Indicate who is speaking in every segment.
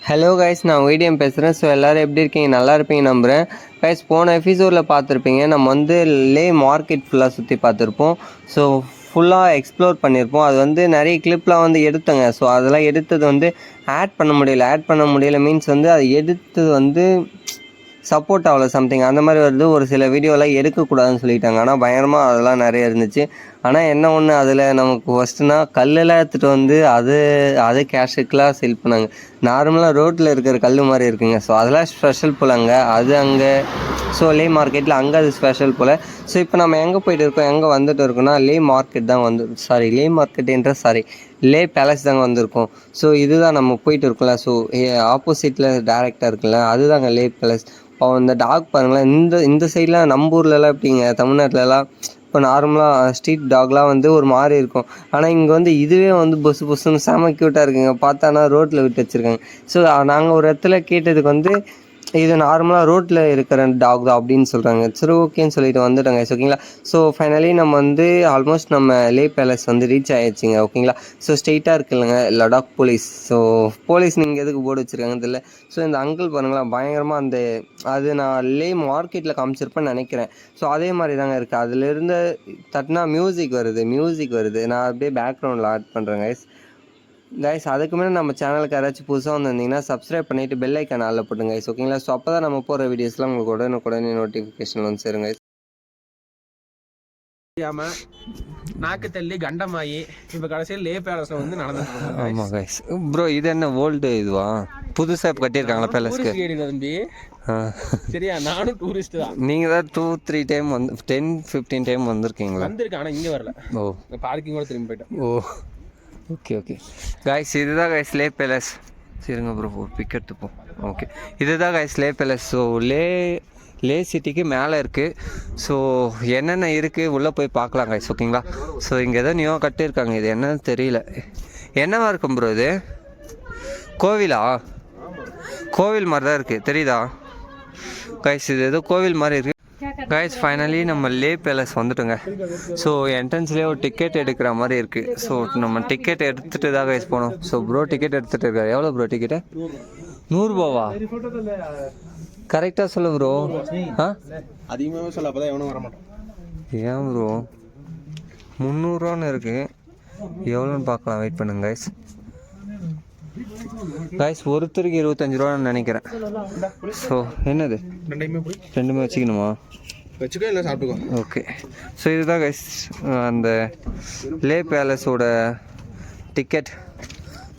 Speaker 1: Hello guys, நான் வீடியம் பேசுகிறேன். So எல்லோரும் எப்படி இருக்கீங்க? நல்லா இருப்பீங்க நம்புகிறேன். கைஸ், போன எபிசோடில் பார்த்துருப்பீங்க, நம்ம வந்து லே மார்க்கெட் ஃபுல்லாக சுற்றி பார்த்துருப்போம். ஸோ ஃபுல்லாக எக்ஸ்ப்ளோர் பண்ணியிருப்போம். அது வந்து நிறைய கிளிப்லாம் வந்து எடுத்தங்க. ஸோ அதெல்லாம் எடுத்தது வந்து ஆட் பண்ண முடியல மீன்ஸ் வந்து அது எடுத்தது வந்து சப்போர்ட் ஆகலை சம்திங் அந்த மாதிரி வருது. ஒரு சில வீடியோலாம் எடுக்கக்கூடாதுன்னு சொல்லிட்டாங்க. ஆனால் பயங்கரமாக அதெல்லாம் நிறைய இருந்துச்சு. ஆனால் என்ன ஒன்று, அதில் நமக்கு ஃபஸ்ட்டுனா கல்லெல்லாம் எடுத்துகிட்டு வந்து அது கேஷுக்கெலாம் செல் பண்ணாங்க. நார்மலாக ரோட்டில் இருக்கிற கல் மாதிரி இருக்குங்க. ஸோ அதெல்லாம் ஸ்பெஷல் போலங்க. அது அங்கே ஸோ லே மார்க்கெட்டில் அங்கே அது ஸ்பெஷல் போல். ஸோ இப்போ நம்ம எங்கே போயிட்டு இருக்கோம், எங்கே வந்துட்டு இருக்கோம்னா லே மார்க்கெட் தான் லே பேலஸ் தாங்க வந்திருக்கோம். ஸோ இதுதான் நம்ம போயிட்டு இருக்கோம்ல. ஸோ ஆப்போசிட்டில் டேரெக்டாக இருக்குல்ல, அதுதாங்க லே பேலஸ். இந்த டாக் பாருங்களேன், இந்த சைட்லாம் நம்ம ஊர்லலாம் எப்படிங்க, தமிழ்நாட்டிலலாம் இப்போ நார்மலாக ஸ்ட்ரீட் டாக்லாம் வந்து ஒரு மாதிரி இருக்கும். ஆனால் இங்கே வந்து இதுவே வந்து பொசுன்னு செம க்யூட்டாக இருக்குங்க. பார்த்தானா ரோட்டில் விட்டு வச்சுருக்காங்க. ஸோ நாங்கள் ஒரு இடத்துல கேட்டதுக்கு வந்து இது நார்மலாக ரோட்டில் இருக்கிற டாக் தான் அப்படின்னு சொல்கிறாங்க. சரி, ஓகேன்னு சொல்லிட்டு வந்துட்டாங்க. ஓகேங்களா. ஸோ ஃபைனலி நம்ம வந்து ஆல்மோஸ்ட் நம்ம லே பேலஸ் வந்து ரீச் ஆகிடுச்சிங்க. ஓகேங்களா. ஸோ ஸ்ட்ரெயிட்டாக இருக்குல்லங்க லடாக் போலீஸ். ஸோ போலீஸ் நீங்கள் எதுக்கு போர்டு வச்சுருக்காங்கன்னு தெரியல. ஸோ இந்த அங்கிள் பாருங்களேன், பயங்கரமாக அது நான் லே மார்க்கெட்டில் காமிச்சிருப்பேன்னு நினைக்கிறேன். ஸோ அதே மாதிரி தாங்க இருக்குது. அதிலிருந்து தட்டினா மியூசிக் வருது. நான் அப்படியே பேக்ரவுண்டில் ஆட் பண்ணுறேன் கைஸ். அதுக்கு முன்னாடி நம்ம சேனலுக்கு யாராச்சும் புதுசாக வந்திருந்தீங்கன்னா சப்ஸ்கிரைப் பண்ணிவிட்டு பெல் ஐக்கான் ஆல்ல போட்டுங்க கைஸ். ஓகேங்களா. ஸோ அப்போ தான் நம்ம போகிற வீடியோஸ்லாம் உங்களுக்கு உடனே நோட்டிஃபிகேஷன் வந்து சேருங்க கைஸ்.
Speaker 2: நாக்கு தள்ளி கண்டமாயி இப்போ கடைசியில் லே பேலஸ்ல வந்து நடந்துட்டு.
Speaker 1: ஆமாம் கைஸ். ப்ரோ இது என்ன ஓல்டு இதுவா, புதுசாக கட்டியிருக்காங்களா பேலஸ்க்கு?
Speaker 2: தம்பி சரியா, நானும் டூரிஸ்ட் தான்.
Speaker 1: நீங்கள் தான் 2-3 டைம் வந்து 10-15 டைம் வந்திருக்கீங்களா?
Speaker 2: வந்திருக்கேன், ஆனால் இங்கே வரல.
Speaker 1: ஓ,
Speaker 2: பார்க்கிங் கூட திரும்பி போயிட்டேன்.
Speaker 1: ஓ, ஓகே கைஸ். இதுதான் கைஸ் லே பேலஸ். சரிங்க ப்ரோ, ஒரு பிக் எடுத்துப்போம். ஓகே, இதுதான் கைஸ் லே பேலஸ். ஸோ லே சிட்டிக்கு மேலே இருக்குது. ஸோ என்னென்ன இருக்குது உள்ளே போய் பார்க்கலாம் கைஸ். ஓகேங்களா. ஸோ இங்கே ஏதோ நியூவாக கட்டியிருக்காங்க. இது என்னன்னு தெரியல. என்னவா இருக்கும் ப்ரோ இது? கோவிலா? கோவில் மாதிரி தான் இருக்குது, தெரியுதா கைஸ்? இது ஏதோ கோவில் மாதிரி இருக்குது கைஸ். ஃபைனலி நம்ம லே பேலஸ் வந்துட்டோங்க. ஸோ என்ட்ரன்ஸ்லேயே ஒரு டிக்கெட் எடுக்கிற மாதிரி இருக்குது. ஸோ நம்ம டிக்கெட் எடுத்துகிட்டு தான் கைஸ் போகணும். ஸோ ப்ரோ டிக்கெட் எடுத்துகிட்டு இருக்காரு. எவ்வளோ ப்ரோ டிக்கெட்டு? 100 ரூபாவா? கரெக்டாக சொல்லு ப்ரோ.
Speaker 2: அதிகமாக சொல்ல, அப்போ தான் எவனும் வர மாட்டான்.
Speaker 1: ஏன் ப்ரோ 300 ரூபான்னு இருக்குது? எவ்வளோன்னு பார்க்கலாம், வெயிட் பண்ணுங்க கைஸ். கைஸ் ஒருத்தருக்கு 25 ரூபான்னு நினைக்கிறேன். ஸோ என்னது, ரெண்டுமே வச்சுக்கணுமா?
Speaker 2: வச்சுக்கோ, இல்லை சாப்பிட்டுக்கோ.
Speaker 1: ஓகே. ஸோ இதுதான் கைஸ் அந்த லே பேலஸோட டிக்கெட்.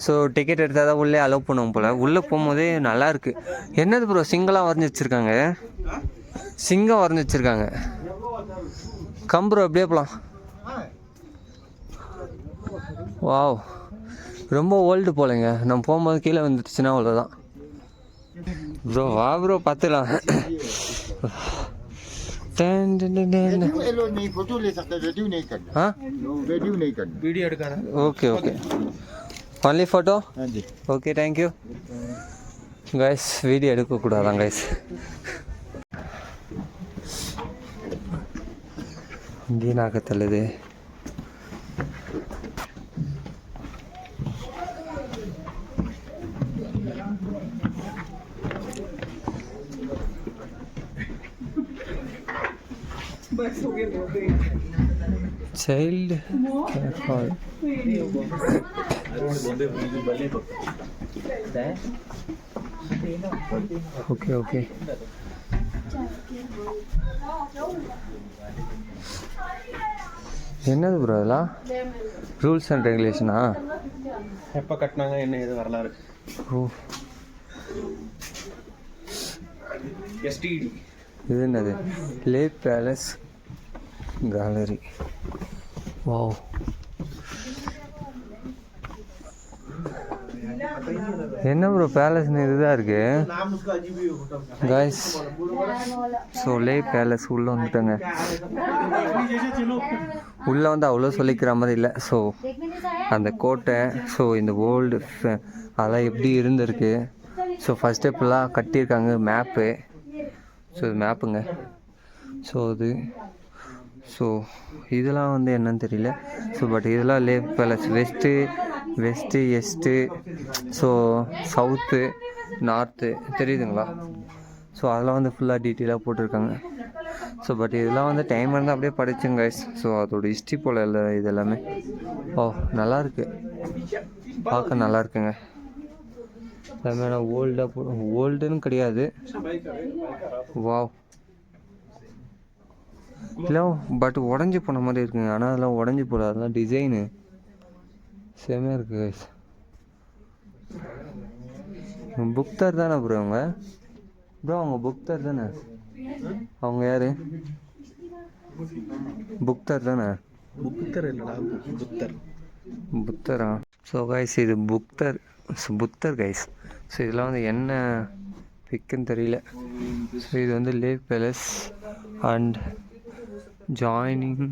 Speaker 1: ஸோ டிக்கெட் எடுத்தால் தான் உள்ளே அலோவ் பண்ணுவோம் போல். உள்ளே போகும்போதே நல்லாயிருக்கு. என்னது ப்ரோ, சிங்கம்லாம் வரைஞ்சி வச்சுருக்காங்க. சிங்கம் வரைஞ்சி வச்சுருக்காங்க. கம்புரோ அப்படியே போகலாம். வாவ், ரொம்ப ஓல்டு போலங்க. நம்ம போகும்போது கீழே வந்துடுச்சுன்னா அவ்வளோதான். ப்ரோ வா ப்ரோ, பார்த்துலாம்.
Speaker 2: வீடியோ எடுக்காத.
Speaker 1: Okay only photo. Okay, thank you guys. Video எடுக்கக்கூடாதான் கைஸ். இங்கே நாக்க தள்ளுது. Child hall. Okay. என்னது ப்ரோ இதெல்லாம்? ரூல்ஸ் அண்ட் ரெகுலேஷனா?
Speaker 2: எப்போ கட்டினாங்க, என்ன இது வரலாறு?
Speaker 1: ஓ,
Speaker 2: எஸ்டிடி.
Speaker 1: இது என்னது? Leh palace gallery. வாவ், என்ன ப்ரோ பேலஸ்னு இதுதான் இருக்கு கைஸ். ஸோ லே பேலஸ் உள்ளே வந்துட்டோங்க. உள்ளே வந்து அவ்வளோ சொல்லிக்கிற மாதிரி இல்லை. ஸோ அந்த கோட்டை, ஸோ இந்த ஓல்டு அதெல்லாம் எப்படி இருந்திருக்கு. ஸோ ஃபஸ்ட்டு இப்போலாம் கட்டியிருக்காங்க. மேப்பு. ஸோ இது மேப்புங்க. ஸோ இதெல்லாம் வந்து என்னன்னு தெரியல. ஸோ பட் இதெல்லாம் Leh palace west, east, so south, north தெரியுதுங்களா? ஸோ அதெல்லாம் வந்து ஃபுல்லாக டீட்டெயிலாக போட்டிருக்காங்க. ஸோ பட் இதெல்லாம் வந்து டைம் இருந்தால் அப்படியே படிச்சுங்க கைஸ். ஸோ அதோட ஹிஸ்ட்ரி போல் இல்லை இது எல்லாமே. ஓ நல்லாயிருக்கு, பார்க்க நல்லா இருக்குங்க. எல்லாமே ஓல்டாக ஓல்டுன்னு கிடையாது. வாவ், இல்லை பட் உடஞ்சி போன மாதிரி இருக்குங்க. ஆனால் அதெல்லாம் உடஞ்சி போல, அதெல்லாம் டிசைனு செமையாக இருக்குது கைஸ். புக்தர் தானே ப்ரோ அவங்க? ப்ரோ அவங்க புக்தர் தானே? அவங்க யார்? புக்தர் தானே?
Speaker 2: புத்தர் இல்லைடா, புத்தர்.
Speaker 1: புத்தரா? ஸோ கைஸ் இது புத்தர் கைஸ். ஸோ இதெல்லாம் வந்து என்ன பிக்குன்னு தெரியல. ஸோ இது வந்து lake palace and joining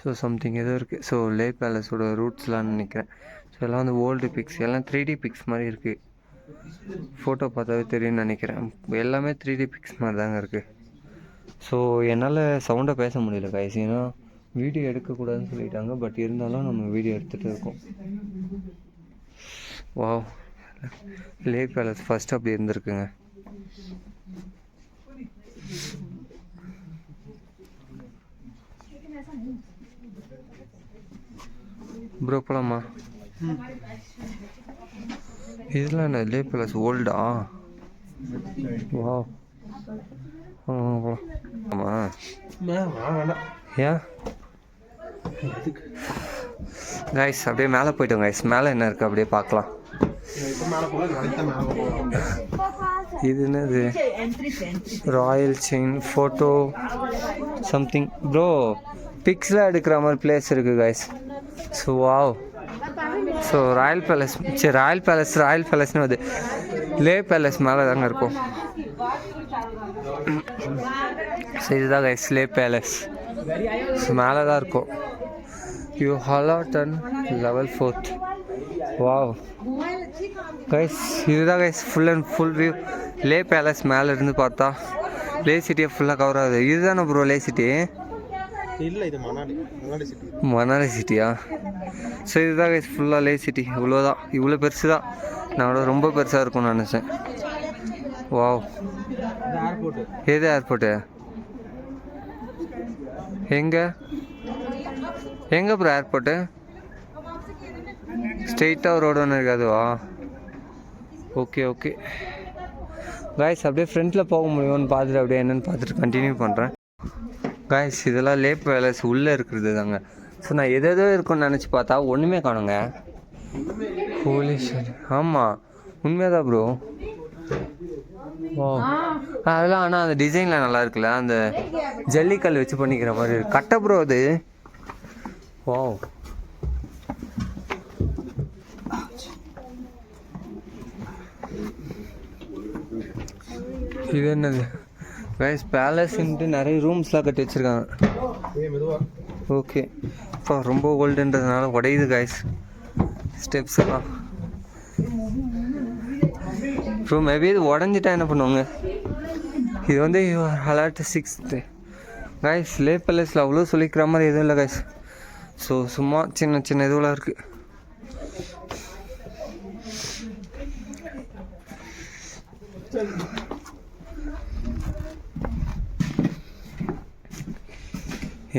Speaker 1: so something ஏதோ இருக்குது. ஸோ லேக் பேலஸோட ரூட்ஸ்லாம் நினைக்கிறேன். ஸோ எல்லாம் வந்து ஓல்டு பிக்ஸ், எல்லாம் 3D பிக்ஸ் மாதிரி இருக்குது. ஃபோட்டோ பார்த்தாவே தெரியும்னு நினைக்கிறேன். எல்லாமே 3D பிக்ஸ் மாதிரி தாங்க இருக்குது. ஸோ என்னால் சவுண்டாக பேச முடியல கைஸ், ஏன்னா வீடியோ எடுக்கக்கூடாதுன்னு சொல்லிட்டாங்க. பட் இருந்தாலும் நம்ம வீடியோ எடுத்துகிட்டு இருக்கோம். வாவ், லேக் பேலஸ் ஃபஸ்ட்டு அப்படி இருந்திருக்குங்க. ப்ரோ போலாமா? இதெல்லாம் என்ன லேக் பேலஸ் ஓல்டா? வாவ், போகலாம். ஆமாம் ஏன் கைஸ் அப்படியே மேலே போய்ட்டோம் கைஸ். மேலே என்ன இருக்குது அப்படியே பார்க்கலாம். இது என்னது? Royal chain photo something bro. பிக்ஸ்லாம் எடுக்கிற மாதிரி பிளேஸ் இருக்குது guys. So wow. So royal பேலஸ்னு அது லே பேலஸ் மேலே தாங்க இருக்கும். ஸோ இதுதான் கைஸ் லே பேலஸ். ஸோ மேலே தான் இருக்கும். யூ ஹாலாட்டன் லெவல் 4th. வாவ் கைஸ், இதுதான் guys full and full view. Leh palace மேலே இருந்து பார்த்தா லே சிட்டியை ஃபுல்லாக கவர் ஆகுது. இதுதானே ப்ரோ லே சிட்டி?
Speaker 2: இல்லை, இது சிட்டி.
Speaker 1: மணாலி சிட்டியா? ஸோ இதுதான் கைஸ் ஃபுல்லாக லே சிட்டி. இவ்வளோதான், இவ்வளோ பெருசு தான். நான் ரொம்ப பெருசாக இருக்கும்னு நினச்சேன். வாவ், எது ஏர்போர்ட்டு? எங்கே ப்ரோ ஏர்போர்ட்டு? ஸ்ட்ரெயிட்டாக ரோடு ஒன்று இருக்காதுவா? ஓகே ஓகே காய்ஸ், அப்படியே ஃப்ரண்ட்டில் போக முடியும்னு பார்த்துட்டு அப்படியே என்னென்னு பார்த்துட்டு கண்டினியூ பண்ணுறேன். காய்ஸ் இதெல்லாம் லேக் பேலஸ் உள்ளே இருக்கிறது தாங்க. ஸோ நான் எதோ இருக்குன்னு நினச்சி பார்த்தா ஒன்றுமே காணுங்க. ஹோலி ஷிட், ஆமாம் உண்மையாக தான் ப்ரோ. ஓ அதெல்லாம் ஆனால் அந்த டிசைன்லாம் நல்லா இருக்குல்ல, அந்த ஜல்லிக்கல் வச்சு பண்ணிக்கிற மாதிரி இருக்கு. கட்ட ப்ரோ அது. ஓ இது என்னது கைஸ்? பேலஸ்ன்ட்டு நிறைய ரூம்ஸ்லாம் கட்டி வச்சுருக்காங்க. ஓகே, இப்போ ரொம்ப ஓல்டுன்றதுனால உடையுது கைஸ் ஸ்டெப்ஸ் எல்லாம். ஸோ மேபி இது உடஞ்சிட்டா என்ன பண்ணுவாங்க? இது வந்து அலர்ட் 6th கைஸ். லே பேலஸில் அவ்வளோ சொல்லிக்கிற மாதிரி எதுவும் இல்லை கைஸ். ஸோ சும்மா சின்ன சின்ன இதுவெலாம் இருக்குது.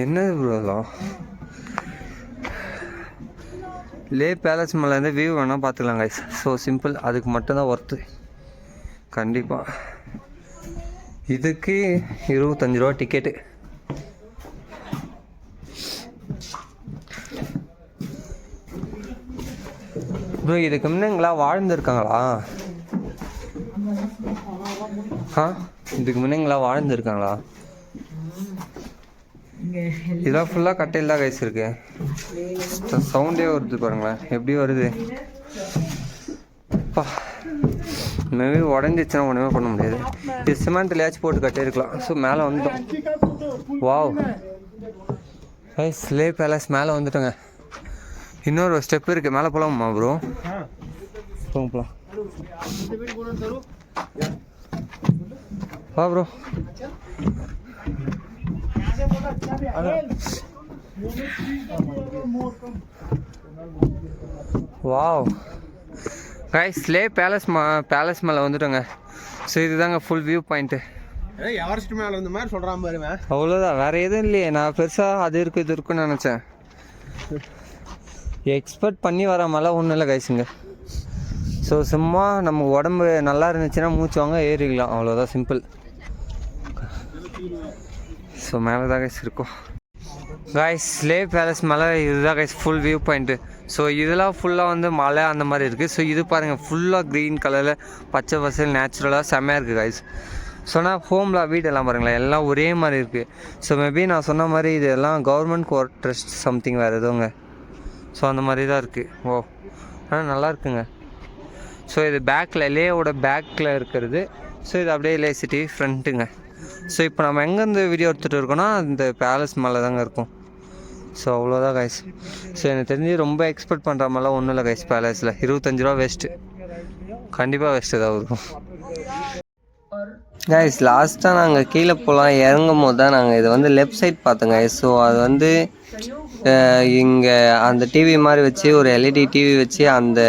Speaker 1: என்னது ப்ரோ அதெல்லாம்? லே பேலஸ் மேலேருந்து வியூ வேணால் பார்த்துக்கலாம் கைஸ். ஸோ சிம்பிள், அதுக்கு மட்டும்தான் ஒர்த்து கண்டிப்பாக. இதுக்கு 25 ரூபா டிக்கெட்டு. ப்ரோ இதுக்கு முன்னங்களா வாழ்ந்துருக்காங்களா? இதுக்கு முன்னங்களா வாழ்ந்துருக்காங்களா? இதெல்லாம் ஃபுல்லாக கட்டையில் தான் கைஸ் இருக்கு. சவுண்டே வருது பாருங்களேன், எப்படி வருது அப்பா. மேபி உடஞ்சிச்சுன்னா ஒன்றுமே பண்ண முடியாது. இது சிமெண்ட்லையாச்சும் போட்டு கட்டியிருக்கலாம். ஸோ மேலே வந்துட்டோம். வாவ் கைஸ், லே பேலஸ் மேலே வந்துட்டோங்க. இன்னொரு ஸ்டெப் இருக்குது, மேலே போகலாமா ப்ரோ? போகலாம் வா ப்ரோ. வாவ் கைஸ் லே பேலஸ் மேலே வந்துட்டோங்க. ஸோ இதுதாங்க ஃபுல் வியூ பாயிண்ட்டு.
Speaker 2: எவரெஸ்ட் மேலே இந்த மாதிரி சொல்கிறான் பாருங்க.
Speaker 1: அவ்வளோதான், வேறு எதுவும் இல்லையே. நான் பெருசாக அது இருக்குது இது இருக்குன்னு நினச்சேன். எக்ஸ்பெக்ட் பண்ணி வர மழை ஒன்றும் இல்லை கைஸுங்க. ஸோ சும்மா நம்ம உடம்பு நல்லா இருந்துச்சுன்னா மூச்சு வாங்க ஏறிக்கலாம், அவ்வளோதான், சிம்பிள். ஸோ மேலே தான் கைஸ் இருக்கும் கைஸ். லே பேலஸ் மேலே இதுதான் guys full view point. So இதெல்லாம் ஃபுல்லாக வந்து மலை அந்த மாதிரி இருக்குது. ஸோ இது பாருங்கள் ஃபுல்லாக க்ரீன் கலரில் பச்சை பசல் நேச்சுரலாக செம்மையாக இருக்குது கைஸ். சொன்னால் ஹோமில் வீடெல்லாம் பாருங்களேன் எல்லாம் ஒரே மாதிரி இருக்குது. ஸோ மேபி நான் சொன்ன மாதிரி இது எல்லாம் கவர்மெண்ட் குவார்டர்ஸ் சம்திங் வேறு எதுவுங்க. ஸோ அந்த மாதிரி தான் இருக்குது. ஓ ஆனால் நல்லா இருக்குங்க. ஸோ இது பேக்கில் லேவோட பேக்கில் இருக்கிறது. ஸோ இது அப்படியே லே சிட்டி ஃப்ரண்ட்டுங்க. ஸோ இப்போ நம்ம எங்கேருந்து வீடியோ எடுத்துகிட்டு இருக்கோன்னா இந்த பேலஸ் மேலே தாங்க இருக்கும். ஸோ அவ்வளோதான் கைஸ். ஸோ எனக்கு தெரிஞ்சு ரொம்ப எக்ஸ்பெக்ட் பண்ணுற மாதிரிலாம் ஒன்றும் இல்லை கைஸ். பேலஸில் 25 ரூபா வேஸ்ட்டு, கண்டிப்பாக வேஸ்ட்டு தான் இருக்கும் கைஸ். லாஸ்ட்டாக நாங்கள் கீழே போகலாம் இறங்கும் போது தான் நாங்கள் இதை வந்து லெஃப்ட் சைட் பார்த்தோங்க கைஸ். ஸோ அது வந்து இங்கே அந்த டிவி மாதிரி வச்சு ஒரு எல்இடி டிவி வச்சு அந்த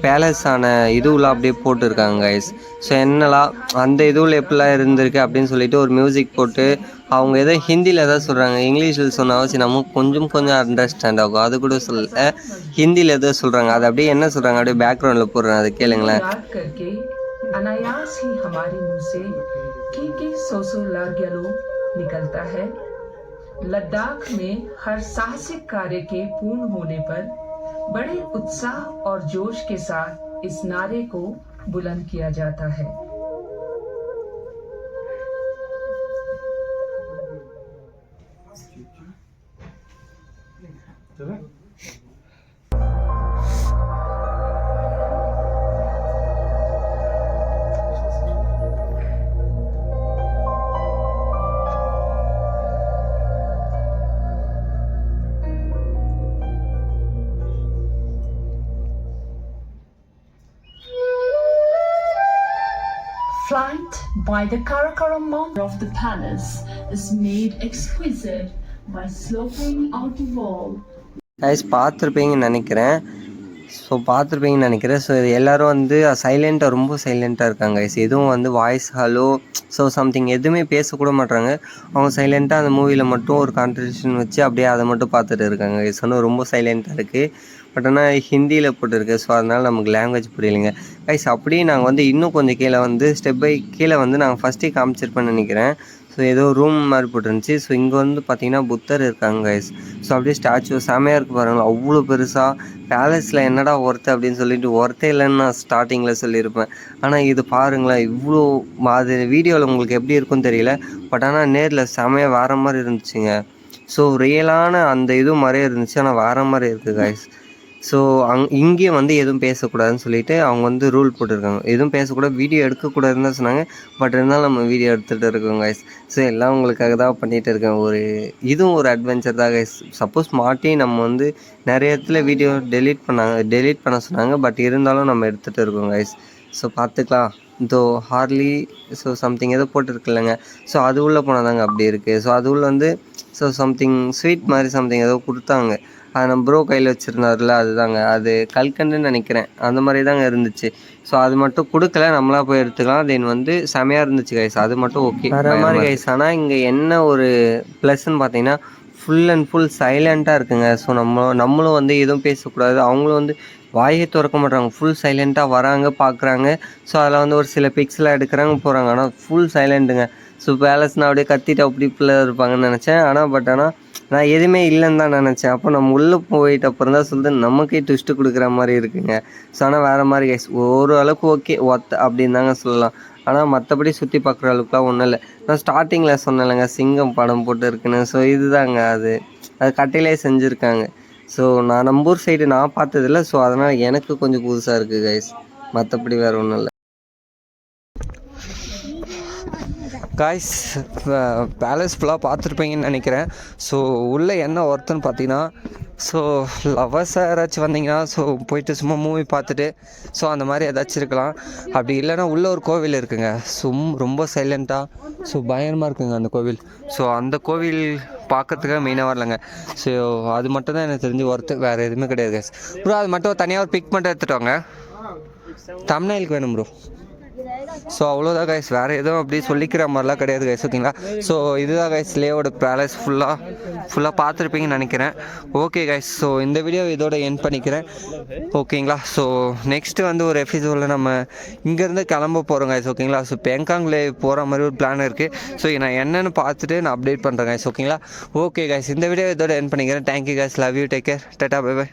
Speaker 1: பேலஸான இதுவெலாம் அப்படியே போட்டுருக்காங்க கைஸ். ஸோ என்னலாம் அந்த இதுவில் எப்படிலாம் இருந்திருக்கு அப்படின்னு சொல்லிட்டு ஒரு மியூசிக் போட்டு அவங்க ஏதோ ஹிந்தியில் எதாவது சொல்கிறாங்க. இங்கிலீஷில் சொன்னாலும் சரி நமக்கு கொஞ்சம் அண்டர்ஸ்டாண்ட் ஆகும். அது கூட சொல்ல ஹிந்தியில் எதோ சொல்கிறாங்க. அது அப்படியே என்ன சொல்கிறாங்க அப்படியே பேக்ரவுண்டில் போடுறேன், அதை கேளுங்களேன்.
Speaker 3: अनायास ही हमारे मुंह से की सोसोलार्ग्यालो निकलता है। लद्दाख में हर साहसिक कार्य के पूर्ण होने पर बड़े उत्साह और जोश के साथ इस नारे को बुलंद किया जाता है। Flight by the Karakoram Mountain of the palace is made exquisite by sloping out the wall.
Speaker 1: Guys பார்த்துருப்பீங்கன்னு நினைக்கிறேன். ஸோ இது எல்லோரும் வந்து சைலண்ட்டாக ரொம்ப சைலண்ட்டாக இருக்காங்க கைஸ். எதுவும் வந்து வாய்ஸ் ஹலோ ஸோ சம்திங் எதுவுமே பேசக்கூட மாட்டாங்க. அவங்க சைலண்ட்டாக அந்த மூவியில் மட்டும் ஒரு கான்ட்ரிபியூஷன் வச்சு அப்படியே அதை மட்டும் பார்த்துட்டு இருக்காங்க கைஸ். இன்னும் ரொம்ப சைலண்ட்டாக இருக்குது. பட் ஆனால் ஹிந்தியில் போட்டுருக்கு. ஸோ அதனால் நமக்கு லாங்குவேஜ் புரியலைங்க கைஸ். அப்படியே நாங்கள் வந்து இன்னும் கொஞ்சம் கீழே வந்து ஸ்டெப் பை கீழே வந்து நாங்கள் ஃபஸ்ட்டே காமிச்சிருப்பேன்னு நினைக்கிறேன். ஸோ ஏதோ ரூம் மாதிரி போட்டுருந்துச்சு. ஸோ இங்கே வந்து பார்த்திங்கன்னா புத்தர் இருக்காங்க கைஸ். ஸோ அப்படியே ஸ்டாச்சு செமையாக இருக்குது பாருங்களா, அவ்வளோ பெருசாக. பேலஸில் என்னடா ஒர்த்து அப்படின்னு சொல்லிட்டு ஒர்த்தே இல்லைன்னு நான் ஸ்டார்டிங்கில் சொல்லியிருப்பேன். ஆனால் இது பாருங்களேன் இவ்வளோ அது வீடியோவில் உங்களுக்கு எப்படி இருக்குன்னு தெரியல. பட் ஆனால் நேரில் செமையாக வேறு மாதிரி இருந்துச்சுங்க. ஸோ ரியலான அந்த இது மாதிரியே இருந்துச்சு, ஆனால் வேறு மாதிரி இருக்குது கைஸ். ஸோ இங்கே வந்து எதுவும் பேசக்கூடாதுன்னு சொல்லிட்டு அவங்க வந்து ரூல் போட்டிருக்காங்க. எதுவும் பேசக்கூடாது, வீடியோ எடுக்கக்கூடாதுன்னு தான் சொன்னாங்க. பட் இருந்தாலும் நம்ம வீடியோ எடுத்துகிட்டு இருக்கோம் கைஸ். ஸோ எல்லாம் உங்களுக்காக தான் பண்ணிகிட்டு இருக்கேன். இதுவும் ஒரு அட்வென்ச்சர் தான் கைஸ். சப்போஸ் மாட்டி நம்ம வந்து நிறைய இடத்துல வீடியோ டெலீட் பண்ண சொன்னாங்க. பட் இருந்தாலும் நம்ம எடுத்துகிட்டு இருக்கோம் கைஸ். ஸோ பார்த்துக்கலாம். ஹார்லி ஸோ சம்திங் ஏதோ போட்டுருக்குல்லங்க. ஸோ அது உள்ளே போனால் தாங்க அப்படி இருக்குது. ஸோ அது உள்ள வந்து ஸோ சம்திங் ஸ்வீட் மாதிரி சம்திங் ஏதோ கொடுத்தாங்க. அது நம்ம ப்ரோ கையில் வச்சுருந்தாருல, அதுதாங்க அது கல்கண்டுன்னு நினைக்கிறேன். அந்த மாதிரி தாங்க இருந்துச்சு. ஸோ அது மட்டும் கொடுக்கல, நம்மளாக போய் எடுத்துக்கலாம். தென் வந்து செமையாக இருந்துச்சு கைஸ், அது மட்டும் ஓகே வேறு மாதிரி கைஸ். ஆனால் இங்கே என்ன ஒரு ப்ளஸ்ன்னு பார்த்தீங்கன்னா ஃபுல் அண்ட் ஃபுல் சைலண்ட்டாக இருக்குங்க. ஸோ நம்மளும் வந்து எதுவும் பேசக்கூடாது. அவங்களும் வந்து வாயை திறக்க மாட்டாங்க, ஃபுல் சைலண்ட்டாக வராங்க பார்க்குறாங்க. ஸோ அதில் வந்து ஒரு சில பிக்ஸ்லாம் எடுக்கிறாங்க போகிறாங்க. ஆனால் ஃபுல் சைலண்ட்டுங்க. ஸோ பேலஸ்னால் அப்படியே கத்திட்டு அப்படி இப்படிலாம் இருப்பாங்கன்னு நினச்சேன். ஆனால் நான் எதுவுமே இல்லைன்னு தான் நினச்சேன். அப்போ நம்ம உள்ளே போயிட்டு அப்புறம் தான் சொல்லிட்டு நமக்கே ட்விஸ்ட்டு கொடுக்குற மாதிரி இருக்குங்க. ஸோ ஆனால் வேறு மாதிரி கைஸ், ஒரு அளவுக்கு ஓகே அப்படின்னு தாங்க சொல்லலாம். ஆனால் மற்றபடி சுற்றி பார்க்குற அளவுக்குலாம் ஒன்றும் இல்லை. நான் ஸ்டார்டிங்கில் சொன்னேன்லங்க சிங்கம் படம் போட்டு இருக்குன்னு. ஸோ இதுதாங்க அது கட்டையிலே செஞ்சுருக்காங்க. ஸோ நான் நம்பூர் சைடு நான் பார்த்ததில்ல. ஸோ அதனால் எனக்கு கொஞ்சம் புதுசாக இருக்குது கைஸ், மற்றபடி வேறு ஒன்றும் இல்லை காய்ஸ். பேலஸ் ஃபுல்லாக பார்த்துருப்பீங்கன்னு நினைக்கிறேன். ஸோ உள்ளே என்ன ஒர்த்துன்னு பார்த்தீங்கன்னா, ஸோ லவர்ஸாக யாராச்சும் வந்தீங்கன்னா ஸோ போயிட்டு சும்மா மூவி பார்த்துட்டு ஸோ அந்த மாதிரி ஏதாச்சும் இருக்கலாம். அப்படி இல்லைன்னா உள்ளே ஒரு கோவில் இருக்குங்க. ரொம்ப சைலண்ட்டாக ஸோ பயங்கரமாக இருக்குங்க அந்த கோவில். ஸோ அந்த கோவில் பார்க்கறதுக்காக மெயினாக வரலங்க. ஸோ அது மட்டும் தான் எனக்கு தெரிஞ்சு ஒர்த்து, வேறு எதுவுமே கிடையாது கைஸ். ப்ரோ அது மட்டும் தனியாக ஒரு பிக் மட்டும் எடுத்துகிட்டு வாங்க. தம்ப்நெயிலுக்கு வேணும் ப்ரோ. ஸோ அவ்வளோதான் கைஸ், வேறு எதுவும் அப்படி சொல்லிக்கிற மாதிரிலாம் கிடையாது கைஸ், ஓகேங்களா. ஸோ இதுதான் கைஸ் லேவோட பேலஸ் ஃபுல்லாக பார்த்துருப்பீங்கன்னு நினைக்கிறேன். ஓகே கைஸ், ஸோ இந்த வீடியோ இதோட எண்ட் பண்ணிக்கிறேன், ஓகேங்களா. ஸோ நெக்ஸ்ட்டு வந்து ஒரு எபிசோடில் நம்ம இங்கேருந்து கிளம்ப போகிறோம் கைஸ், ஓகேங்களா. ஸோ பெங்காங்லே போகிற மாதிரி ஒரு பிளான் இருக்குது. ஸோ நான் என்னென்னு பார்த்துட்டு நான் அப்டேட் பண்ணுறேன் கைஸ், ஓகேங்களா. ஓகே கைஸ், இந்த வீடியோ இதோட எண்ட் பண்ணிக்கிறேன். Thank you guys, love you, take care, tata, bye by.